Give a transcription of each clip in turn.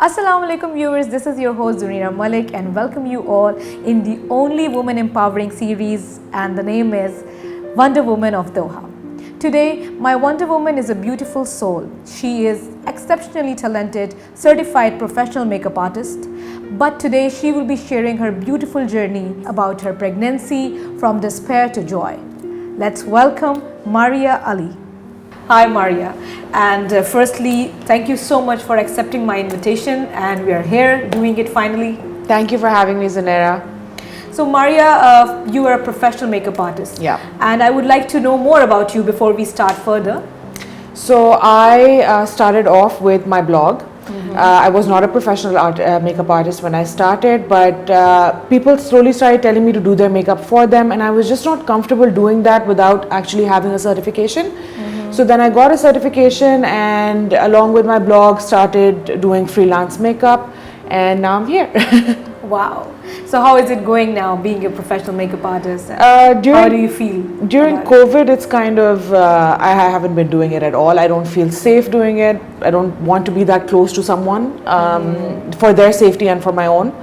Assalamu alaikum viewers, this is your host Zunira Malik and welcome you all in the only woman empowering series, and the name is Wonder Woman of Doha. Today, my Wonder Woman is a beautiful soul. She is exceptionally talented, certified professional makeup artist. But today she will be sharing her beautiful journey about her pregnancy from despair to joy. Let's welcome Maria Ali. Hi Maria, and firstly, thank you so much for accepting my invitation, and we are here doing it finally. Thank you for having me, Zanera. So Maria, you are a professional makeup artist. Yeah. And I would like to know more about you before we start further. So I started off with my blog. I was not a professional makeup artist when I started, but people slowly started telling me to do their makeup for them, and I was just not comfortable doing that without actually having a certification. So then I got a certification, and along with my blog started doing freelance makeup, and now I'm here. Wow. So how is it going now, being a professional makeup artist? How do you feel? During COVID, it's kind of, I haven't been doing it at all. I don't feel safe doing it. I don't want to be that close to someone for their safety and for my own.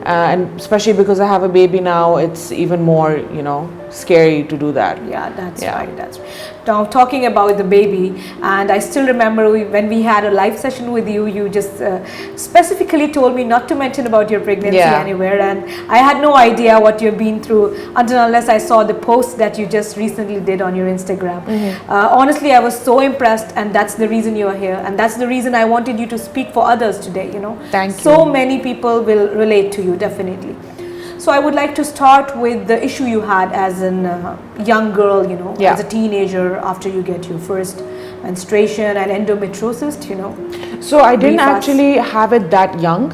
And especially because I have a baby now, it's even more, scary to do that. Yeah, that's right. That's right. Now, talking about the baby, and I still remember when we had a live session with you, you just specifically told me not to mention about your pregnancy anywhere, and I had no idea what you've been through unless I saw the post that you just recently did on your Instagram. Honestly, I was so impressed, and that's the reason you are here, and that's the reason I wanted you to speak for others today. Thank you. So many people will relate to you, definitely. So I would like to start with the issue you had as a young girl, as a teenager after you get your first menstruation and endometriosis, So I didn't actually have it that young,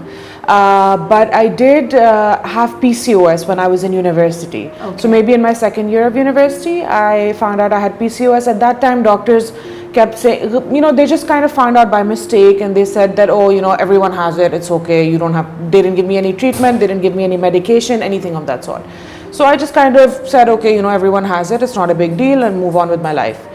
but I did have PCOS when I was in university. Okay. So maybe in my second year of university, I found out I had PCOS. At that time, doctors kept saying, they just kind of found out by mistake, and they said that, everyone has it, it's okay, they didn't give me any treatment, they didn't give me any medication, anything of that sort. So I just kind of said, okay, everyone has it, it's not a big deal, and move on with my life.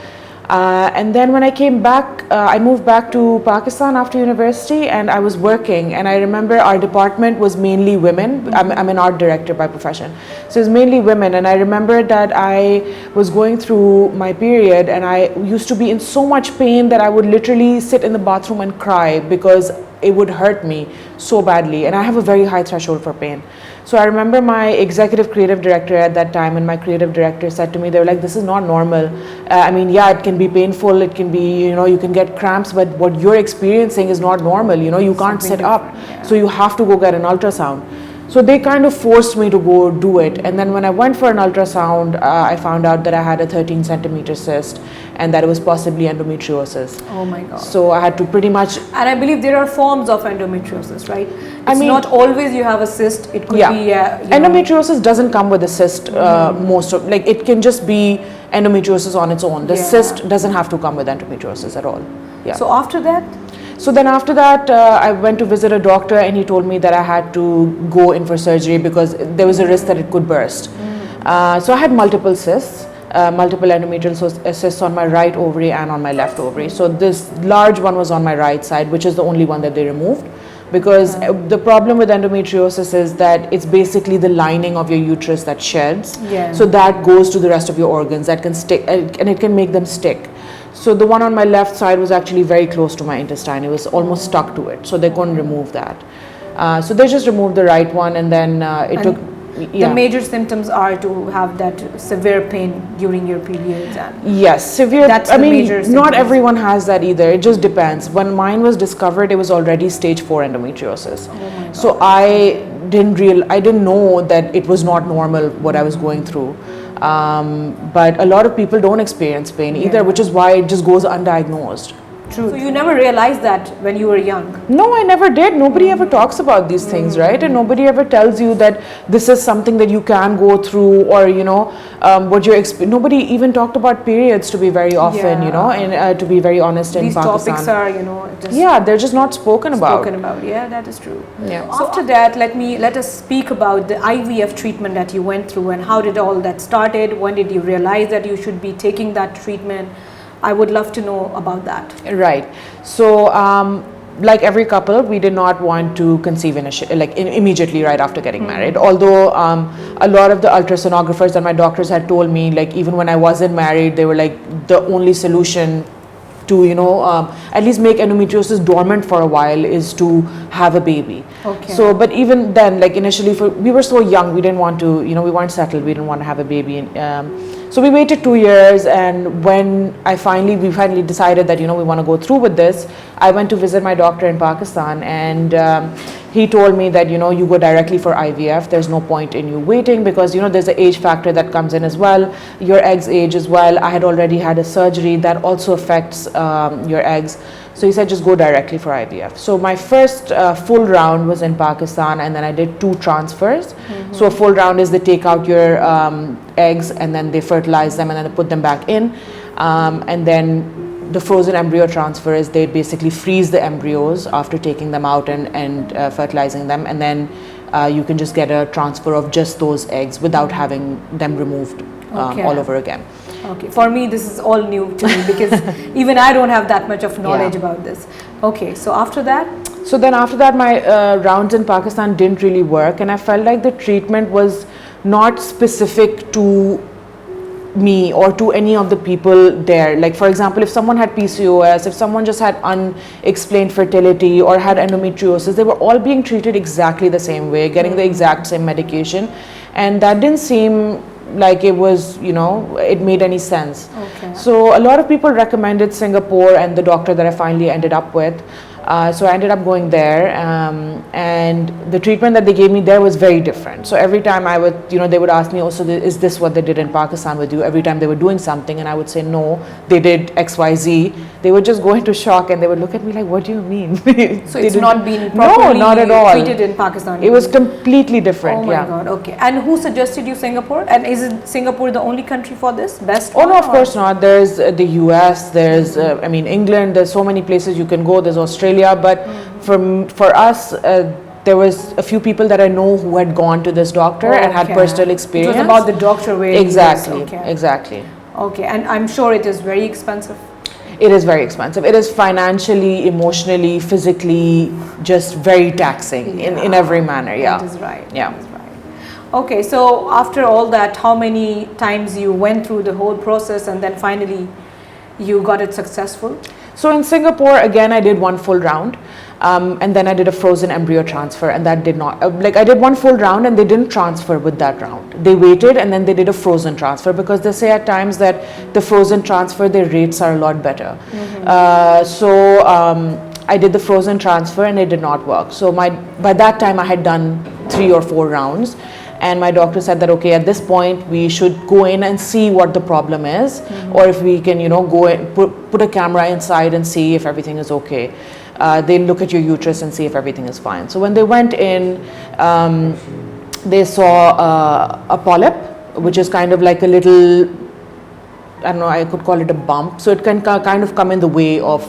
And then when I came back, I moved back to Pakistan after university, and I was working, and I remember our department was mainly women. I'm an art director by profession, so it's mainly women, and I remember that I was going through my period, and I used to be in so much pain that I would literally sit in the bathroom and cry because it would hurt me so badly, and I have a very high threshold for pain. So I remember my executive creative director at that time, and my creative director said to me, they were like, this is not normal. It can be painful, it can be, you can get cramps, but what you're experiencing is not normal, you can't sit up. So you have to go get an ultrasound. So they kind of forced me to go do it. And then when I went for an ultrasound, I found out that I had a 13 centimeter cyst, and that it was possibly endometriosis. Oh my God. So I had to pretty much... And I believe there are forms of endometriosis, right? It's not always you have a cyst. It could be... Endometriosis doesn't come with a cyst it can just be endometriosis on its own. The cyst doesn't have to come with endometriosis at all. Yeah. So after that? So then after that, I went to visit a doctor, and he told me that I had to go in for surgery because there was a risk that it could burst. So I had multiple cysts, multiple endometrial cysts on my right ovary and on my left ovary. So this large one was on my right side, which is the only one that they removed, because the problem with endometriosis is that it's basically the lining of your uterus that sheds. So that goes to the rest of your organs, that can stick, and it can make them stick. So the one on my left side was actually very close to my intestine. It was almost stuck to it, so they couldn't remove that. So they just removed the right one, and then took... The major symptoms are to have that severe pain during your periods. Yes, severe. That's the major symptoms. Not everyone has that either. It just depends. When mine was discovered, it was already stage 4 endometriosis. Oh my God. So I didn't know that it was not normal what I was going through. But a lot of people don't experience pain either, which is why it just goes undiagnosed. True. So you never realized that when you were young? No, I never did. Nobody ever talks about these things, right? And nobody ever tells you that this is something that you can go through, or what you're nobody even talked about periods, to be very often, and to be very honest, in Pakistan. These topics are, they're just not spoken about. Yeah, that is true. Yeah. So after that, let us speak about the IVF treatment that you went through, and how did all that started? When did you realize that you should be taking that treatment? I would love to know about that. Right. So like every couple, we did not want to conceive immediately right after getting married. Although a lot of the ultrasonographers and my doctors had told me, like even when I wasn't married, they were like the only solution to at least make endometriosis dormant for a while is to have a baby. Okay. So, but even then, like initially, we were so young, we didn't want to, we weren't settled, we didn't want to have a baby. So we waited 2 years, and when we finally decided that we want to go through with this, I went to visit my doctor in Pakistan, and he told me that you go directly for IVF. There's no point in you waiting, because there's an age factor that comes in as well, your eggs age as well. I had already had a surgery that also affects your eggs. So he said just go directly for IVF. So my first full round was in Pakistan, and then I did 2 transfers. So a full round is they take out your eggs and then they fertilize them and then they put them back in, and then the frozen embryo transfer is they basically freeze the embryos after taking them out and fertilizing them, and then you can just get a transfer of just those eggs without having them removed all over again. Okay, for me this is all new to me because even I don't have that much of knowledge about this. Okay, so after that? So then after that, my rounds in Pakistan didn't really work, and I felt like the treatment was not specific to me or to any of the people there. Like for example, if someone had PCOS, if someone just had unexplained fertility or had endometriosis, they were all being treated exactly the same way, getting the exact same medication, and that didn't seem like it was, it made any sense. Okay. So a lot of people recommended Singapore and the doctor that I finally ended up with. So I ended up going there, and the treatment that they gave me there was very different. So every time I would, they would ask me, oh, so is this what they did in Pakistan with you? Every time they were doing something, and I would say, no, they did XYZ. They would just go into shock, and they would look at me like, what do you mean? So it's not been properly not at all. treated in Pakistan? It was completely different. Oh my God, okay. And who suggested you Singapore? And is Singapore the only country for this? Best? Oh no, of course not. There's the US, there's, England, there's so many places you can go, there's Australia. But for us, there was a few people that I know who had gone to this doctor and had personal experience. It was about the doctor where exactly, he was. Exactly. Okay, and I'm sure it is very expensive. It is very expensive. It is financially, emotionally, physically, just very taxing in every manner. Yeah, that is right. Yeah. That is right. Okay, so after all that, how many times you went through the whole process and then finally you got it successful? So in Singapore, again, I did 1 full round, and then I did a frozen embryo transfer, and that did not, I did 1 full round and they didn't transfer with that round. They waited and then they did a frozen transfer, because they say at times that the frozen transfer, their rates are a lot better. I did the frozen transfer and it did not work. So by that time I had done 3 or 4 rounds. And my doctor said that, okay, at this point, we should go in and see what the problem is, or if we can, go and put a camera inside and see if everything is okay. They look at your uterus and see if everything is fine. So when they went in, they saw a polyp, which is kind of like a little, I don't know, I could call it a bump. So it can kind of come in the way of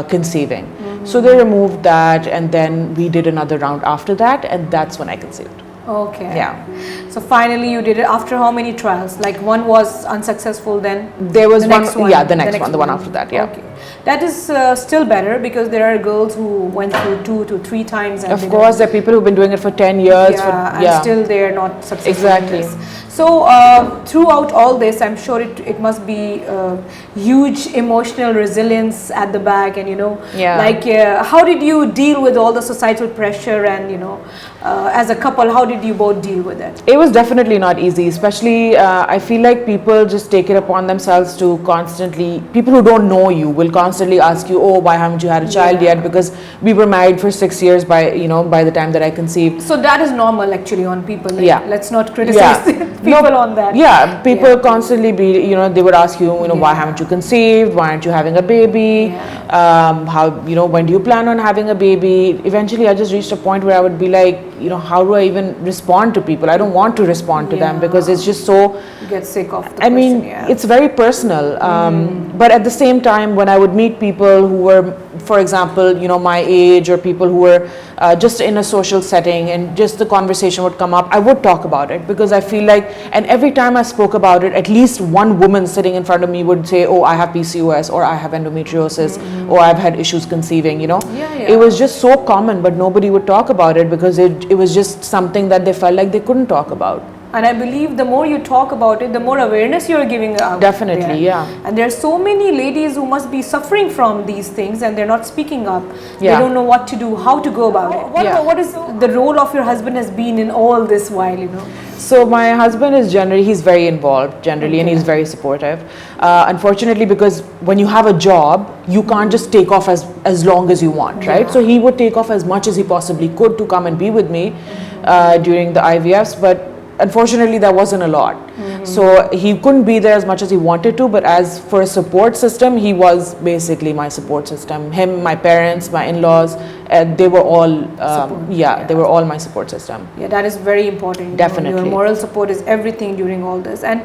conceiving. So they removed that, and then we did another round after that, and that's when I conceived. Okay. Yeah. So finally you did it after how many trials? Like one was unsuccessful, then there was the one, next one. Yeah, the next one, the one after that, yeah. Okay. That is still better, because there are girls who went through 2 to 3 times. And of course, there are people who've been doing it for 10 years. And still they are not successful. Exactly. So throughout all this, I'm sure it must be huge emotional resilience at the back, and how did you deal with all the societal pressure, and as a couple, how did you both deal with it? It was definitely not easy, especially I feel like people just take it upon themselves to constantly, people who don't know you will constantly ask you, oh, why haven't you had a child yet? Because we were married for 6 years by the time that I conceived. So that is normal actually on people. Let's not criticize people on that. Yeah, people constantly they would ask you, why haven't you conceived? Why aren't you having a baby? How, when do you plan on having a baby? Eventually, I just reached a point where I would be like, how do I even respond to people? I don't want to respond to them, because it's just so. You get sick of the question, it's very personal. But at the same time, when I would meet people who were, for example, my age, or people who were just in a social setting, and just the conversation would come up, I would talk about it, because I feel like and every time I spoke about it, at least one woman sitting in front of me would say, oh, I have PCOS, or I have endometriosis, or I've had issues conceiving, you know. It was just so common, but nobody would talk about it because it was just something that they felt like they couldn't talk about. And I believe the more you talk about it, the more awareness you're giving out. Definitely, there. yeah. And there are so many ladies who must be suffering from these things and they're not speaking up. They Yeah. don't know what to do, how to go about it. What is the role of your husband has been in all this while, you know? So my husband is he's very involved generally, and he's very supportive. Unfortunately, because when you have a job, you can't just take off as long as you want, right? So he would take off as much as he possibly could to come and be with me during the IVFs, but unfortunately that wasn't a lot. So he couldn't be there as much as he wanted to, but as for a support system, he was basically my support system. Him, my parents, my in-laws, they were all they were all my support system. Yeah, that is very important. Definitely. Your moral support is everything during all this. And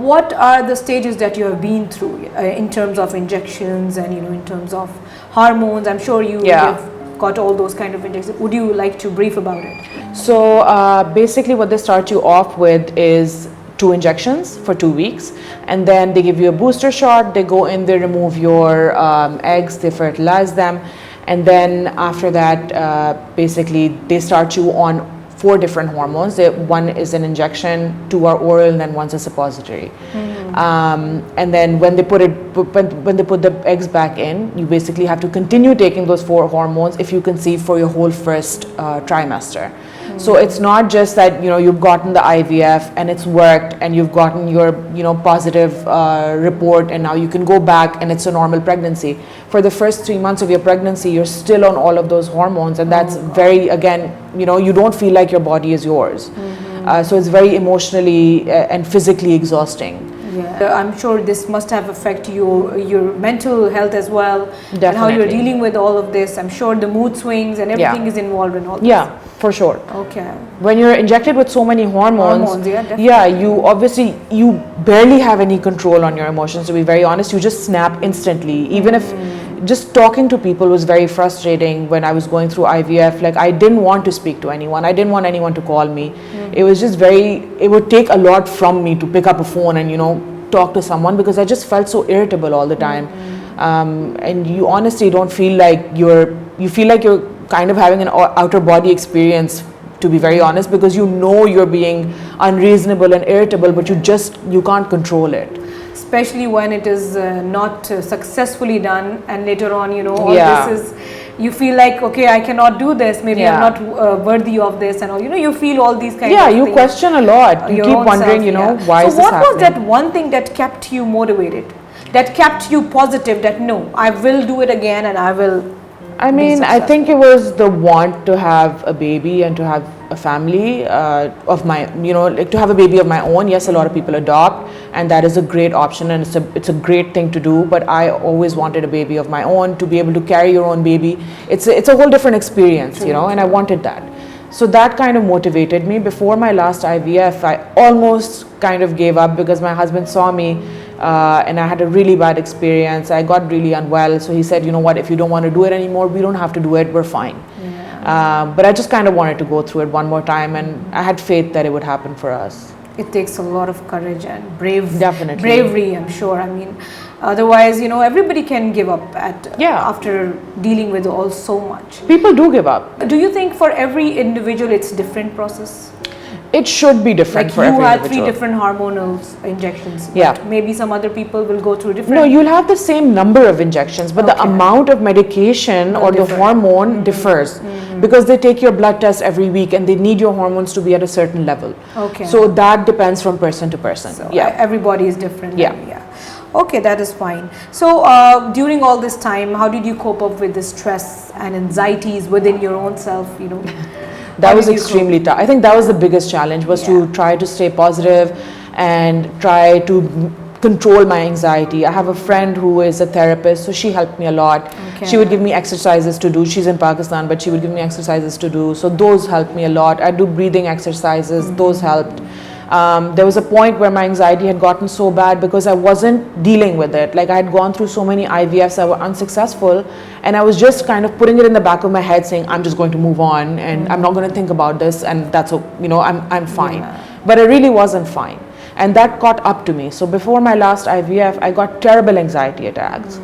what are the stages that you have been through in terms of injections and, you know, in terms of hormones? I'm sure you have got all those kind of injections. Would you like to brief about it? So basically what they start you off with is 2 injections for 2 weeks, and then they give you a booster shot. They go in, they remove your eggs, they fertilize them, and then after that basically they start you on 4 different hormones. One is an injection, 2 are oral, and then one's a suppository. And then when they put the eggs back in, you basically have to continue taking those 4 hormones if you conceive for your whole first trimester. So it's not just that, you know, you've gotten the IVF and it's worked and you've gotten your, you know, positive report and now you can go back and it's a normal pregnancy. For the first 3 months of your pregnancy, you're still on all of those hormones, and that's very, again, you know, you don't feel like your body is yours. So it's very emotionally and physically exhausting. Yeah. I'm sure this must have affected your mental health as well. Definitely. And how you're dealing with all of this. I'm sure the mood swings and everything is involved in all this. Yeah, for sure. Okay. When you're injected with so many hormones, you obviously, you barely have any control on your emotions, to be very honest. You just snap instantly. Even if just talking to people was very frustrating when I was going through IVF. Like, I didn't want to speak to anyone. I didn't want anyone to call me. It was just it would take a lot from me to pick up a phone and, you know, talk to someone, because I just felt so irritable all the time. And you honestly don't feel like you feel like you're kind of having an outer body experience, to be very honest, because you know you're being unreasonable and irritable, but you can't control it. Especially when it is not successfully done, and later on, you know, all this is, you feel like, okay, I cannot do this, maybe I'm not worthy of this, and all, you know, you feel all these kind of things. You question a lot. You keep wondering, you know, why is this happening? So what was that one thing that kept you motivated, that kept you positive, that no, I will do it again and I will? I mean, I think it was the want to have a baby and to have a family of my, you know, like to have a baby of my own. Yes, a lot of people adopt, and that is a great option, and it's a great thing to do. But I always wanted a baby of my own, to be able to carry your own baby. It's a whole different experience, you know, and I wanted that. So that kind of motivated me. Before my last IVF, I almost kind of gave up because my husband saw me and I had a really bad experience. I got really unwell. So he said, you know what, if you don't want to do it anymore, we don't have to do it, we're fine. But I just kind of wanted to go through it one more time, and I had faith that it would happen for us. It takes a lot of courage and bravery, I'm sure. I mean, otherwise, you know, everybody can give up after dealing with all so much. People do give up. Do you think for every individual it's different process? It should be different for every Like individual. you had 3 different hormonal injections. But maybe some other people will go through different. No, you'll have the same number of injections, but the amount of medication or the hormone differs, because they take your blood test every week and they need your hormones to be at a certain level. So that depends from person to person. So everybody is different. Yeah. Okay, that is fine. So during all this time, how did you cope up with the stress and anxieties within your own self, you know? That was extremely tough. I think that was the biggest challenge, was to try to stay positive and try to control my anxiety. I have a friend who is a therapist, so she helped me a lot. She would give me exercises to do. She's in Pakistan, but she would give me exercises to do. So those helped me a lot. I do breathing exercises. Those helped. There was a point where my anxiety had gotten so bad because I wasn't dealing with it. Like, I had gone through so many IVFs that were unsuccessful, and I was just kind of putting it in the back of my head saying, I'm just going to move on and I'm not going to think about this, and that's, you know, I'm fine. but I really wasn't fine. And that caught up to me. So before my last IVF, I got terrible anxiety attacks.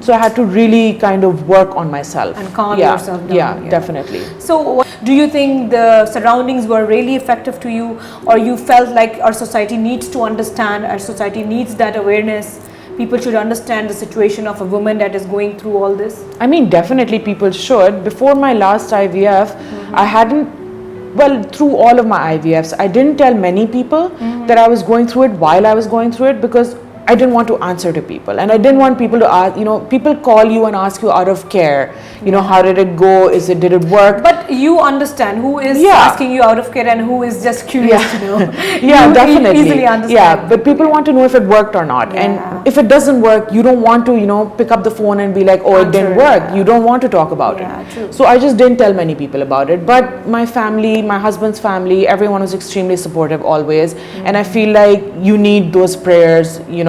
So I had to really kind of work on myself. And calm yourself down. Yeah, definitely. So do you think the surroundings were really effective to you, or you felt like our society needs to understand, our society needs that awareness? People should understand the situation of a woman that is going through all this? I mean, definitely people should. Before my last IVF, I hadn't, well, through all of my IVFs, I didn't tell many people that I was going through it while I was going through it, because I didn't want to answer to people, and I didn't want people to ask, people call you and ask you out of care, how did it go, did it work? But you understand who is asking you out of care and who is just curious to know. Yeah, You definitely. easily understand. Yeah, but people want to know if it worked or not. Yeah. And if it doesn't work, you don't want to, pick up the phone and be like, oh, it didn't work. You don't want to talk about it. True. So I just didn't tell many people about it. But my family, my husband's family, everyone was extremely supportive always. And I feel like you need those prayers, you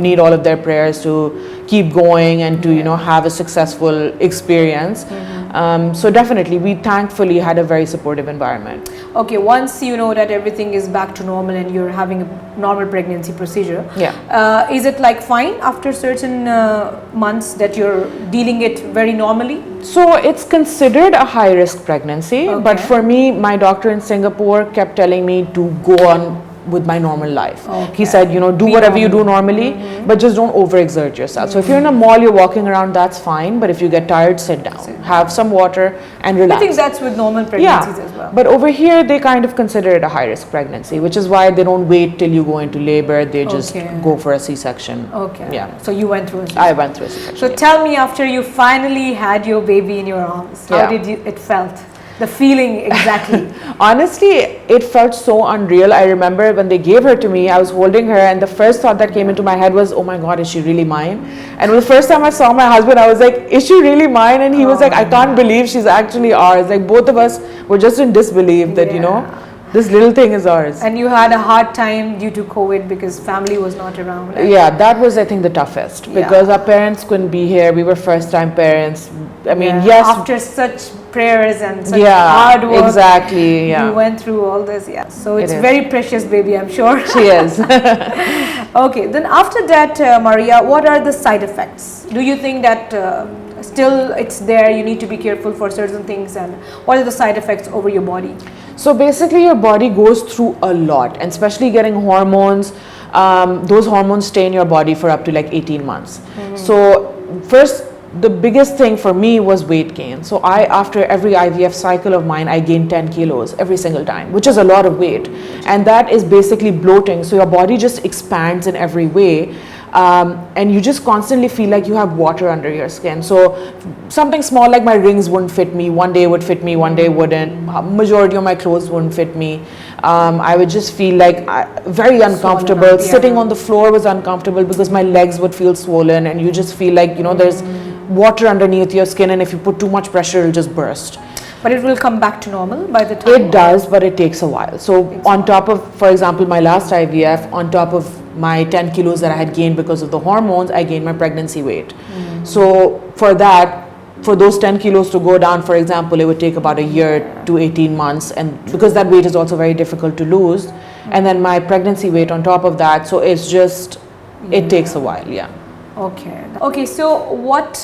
need all of their prayers to keep going and to, have a successful experience. So definitely, we thankfully had a very supportive environment. Okay, once you know that everything is back to normal and you're having a normal pregnancy procedure, is it like fine after certain months that you're dealing it very normally? So it's considered a high risk pregnancy, but for me, my doctor in Singapore kept telling me to go on with my normal life. He said, do whatever you do normally, but just don't overexert yourself. So if you're in a mall, you're walking around, that's fine, but if you get tired, sit down, have some water and relax. I think that's with normal pregnancies as well. But over here, they kind of consider it a high risk pregnancy, which is why they don't wait till you go into labor, they just go for a C-section. Okay. Yeah. So you went through a C-section. I went through a C-section. So tell me, after you finally had your baby in your arms, how did it felt? The feeling exactly. Honestly, it felt so unreal. I remember when they gave her to me, I was holding her, and the first thought that came into my head was, oh my God, is she really mine? And the first time I saw my husband, I was like, is she really mine? And he was like, I can't believe she's actually ours. Like, both of us were just in disbelief that, this little thing is ours. And you had a hard time due to COVID because family was not around. Yeah, that was, I think, the toughest, because our parents couldn't be here. We were first-time parents. I mean, yes. After such prayers and such hard work. Exactly. Yeah. You went through all this. Yeah. So it's very precious baby, I'm sure. She is. Okay. Then after that, Maria, what are the side effects? Do you think that still it's there, you need to be careful for certain things, and what are the side effects over your body? So basically your body goes through a lot, and especially getting hormones, those hormones stay in your body for up to like 18 months. So first, the biggest thing for me was weight gain. So after every IVF cycle of mine, I gained 10 kilos every single time, which is a lot of weight. And that is basically bloating. So your body just expands in every way. And you just constantly feel like you have water under your skin. So something small like my rings wouldn't fit me. One day would fit me, one day wouldn't. Majority of my clothes wouldn't fit me. I would just feel like very uncomfortable. Sitting on the floor was uncomfortable because my legs would feel swollen, and you just feel like, there's water underneath your skin, and if you put too much pressure, it'll just burst. But it will come back to normal by the time? It does, but it takes a while. So on top of, for example, my last IVF, on top of my 10 kilos that I had gained because of the hormones, I gained my pregnancy weight. So for those 10 kilos to go down, for example, it would take about a year to 18 months, and because that weight is also very difficult to lose. And then my pregnancy weight on top of that, so it's just, it takes a while, Okay. Okay, so what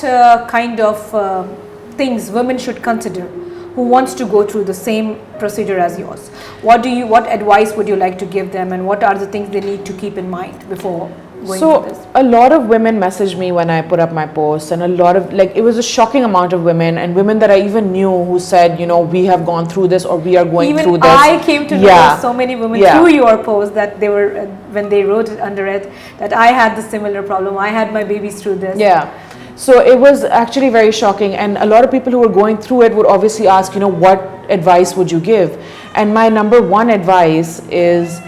kind of things women should consider who wants to go through the same procedure as yours? What advice would you like to give them, and what are the things they need to keep in mind before going through this? A lot of women messaged me when I put up my posts, and a lot of, it was a shocking amount of women, and women that I even knew who said, we have gone through this, or we are going through this. I came to know so many women through your post that they were, when they wrote it under it, that I had the similar problem. I had my babies through this. Yeah. So it was actually very shocking, and a lot of people who were going through it would obviously ask, what advice would you give? And my number one advice is,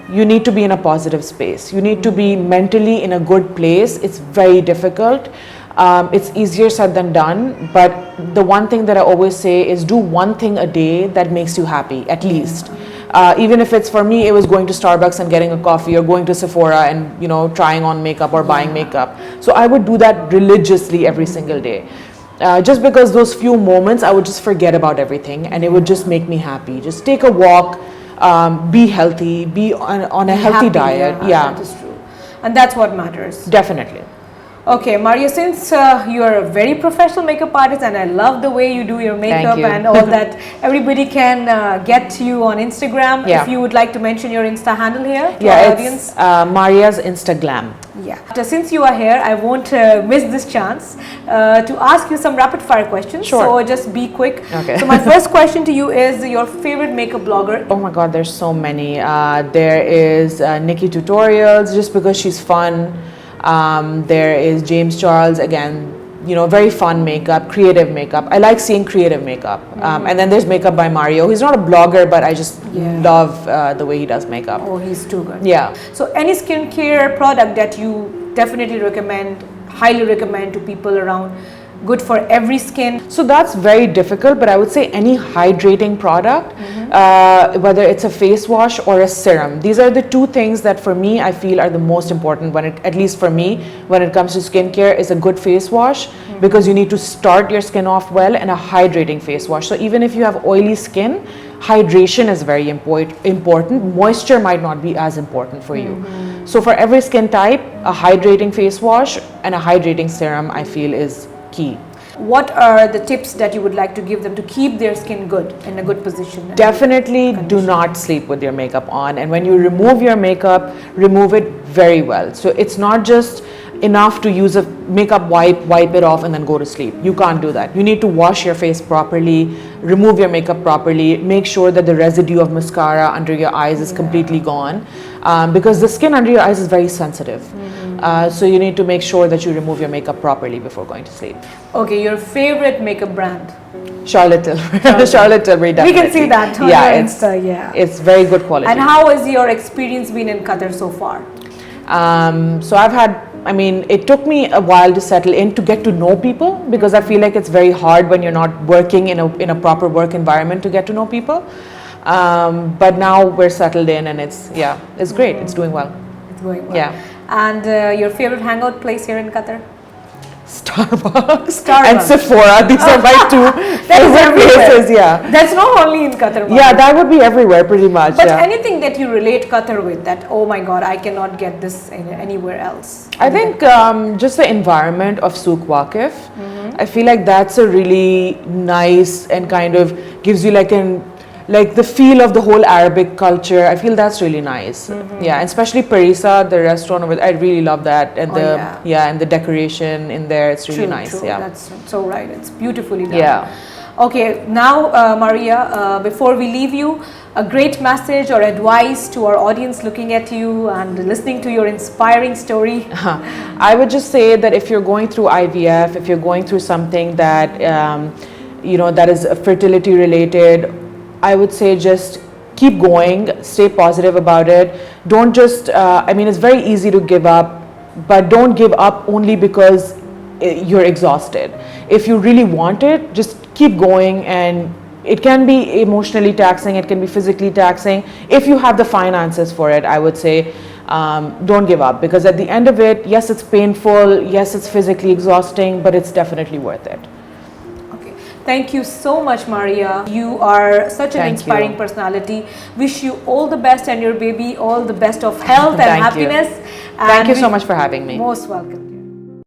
you need to be in a positive space. You need to be mentally in a good place. It's very difficult. It's easier said than done, but the one thing that I always say is do one thing a day that makes you happy, at least. Even if it's, for me, it was going to Starbucks and getting a coffee, or going to Sephora and trying on makeup or buying makeup. So I would do that religiously every single day. Just because those few moments I would just forget about everything, and it would just make me happy. Just take a walk, be healthy, be on a healthy Happy, diet. That is true. And that's what matters. Definitely. Okay, Maria, since you are a very professional makeup artist and I love the way you do your makeup you. and all that, everybody can get you on Instagram. Yeah. If you would like to mention your Insta handle here to Yeah, our it's audience. Maria's Instagram. Yeah. Since you are here, I won't miss this chance to ask you some rapid fire questions. Sure. So just be quick. Okay. So my first question to you is your favorite makeup blogger. Oh my God, there's so many. There is Nikki Tutorials, just because she's fun. There is James Charles, again, you know, very fun makeup, creative makeup. I like seeing creative makeup. And then there's Makeup by Mario. He's not a blogger, but I just love the way he does makeup. Oh, he's too good. Yeah. So any skincare product that you definitely recommend, highly recommend to people around, good for every skin? So that's very difficult, but I would say any hydrating product, whether it's a face wash or a serum, these are the two things that for me I feel are the most important when it, at least for me, when it comes to skincare, is a good face wash, because you need to start your skin off well, and a hydrating face wash. So even if you have oily skin, hydration is very important. Moisture might not be as important for you. So for every skin type, a hydrating face wash and a hydrating serum I feel is key. What are the tips that you would like to give them to keep their skin good, in a good position? Definitely do not sleep with your makeup on, and when you remove your makeup, remove it very well. So it's not just enough to use a makeup wipe it off and then go to sleep. You can't do that. You need to wash your face properly, remove your makeup properly, make sure that the residue of mascara under your eyes is completely gone, because the skin under your eyes is very sensitive. So you need to make sure that you remove your makeup properly before going to sleep. Okay, your favorite makeup brand? Charlotte Tilbury. Charlotte Tilbury, definitely. We can see that on your Insta, it's very good quality. And how has your experience been in Qatar so far? So I've had, I mean, it took me a while to settle in, to get to know people, because I feel like it's very hard when you're not working in a proper work environment to get to know people. But now we're settled in, and it's great. It's doing well. It's going well. Yeah. And your favorite hangout place here in Qatar? Starbucks and Sephora. These are my two favorite places. Yeah. That's not only in Qatar. Yeah, that would be everywhere pretty much. But anything that you relate Qatar with, that oh my God, I cannot get this anywhere else. I think just the environment of Souk Waqif. I feel like that's a really nice and kind of gives you like the feel of the whole Arabic culture. I feel that's really nice. Yeah, and especially Parisa, the restaurant over there, I really love that, and and the decoration in there, it's really nice. True. Yeah, That's so right. It's beautifully done. Yeah. Okay, now Maria, before we leave you, a great message or advice to our audience looking at you and listening to your inspiring story. I would just say that if you're going through IVF, if you're going through something that that is fertility related, I would say just keep going, stay positive about it. Don't just, it's very easy to give up, but don't give up only because you're exhausted. If you really want it, just keep going, and it can be emotionally taxing, it can be physically taxing. If you have the finances for it, I would say don't give up, because at the end of it, yes, it's painful, yes, it's physically exhausting, but it's definitely worth it. Thank you so much, Maria. You are such an inspiring personality. Wish you all the best, and your baby all the best of health and happiness. Thank you so much for having me. Most welcome.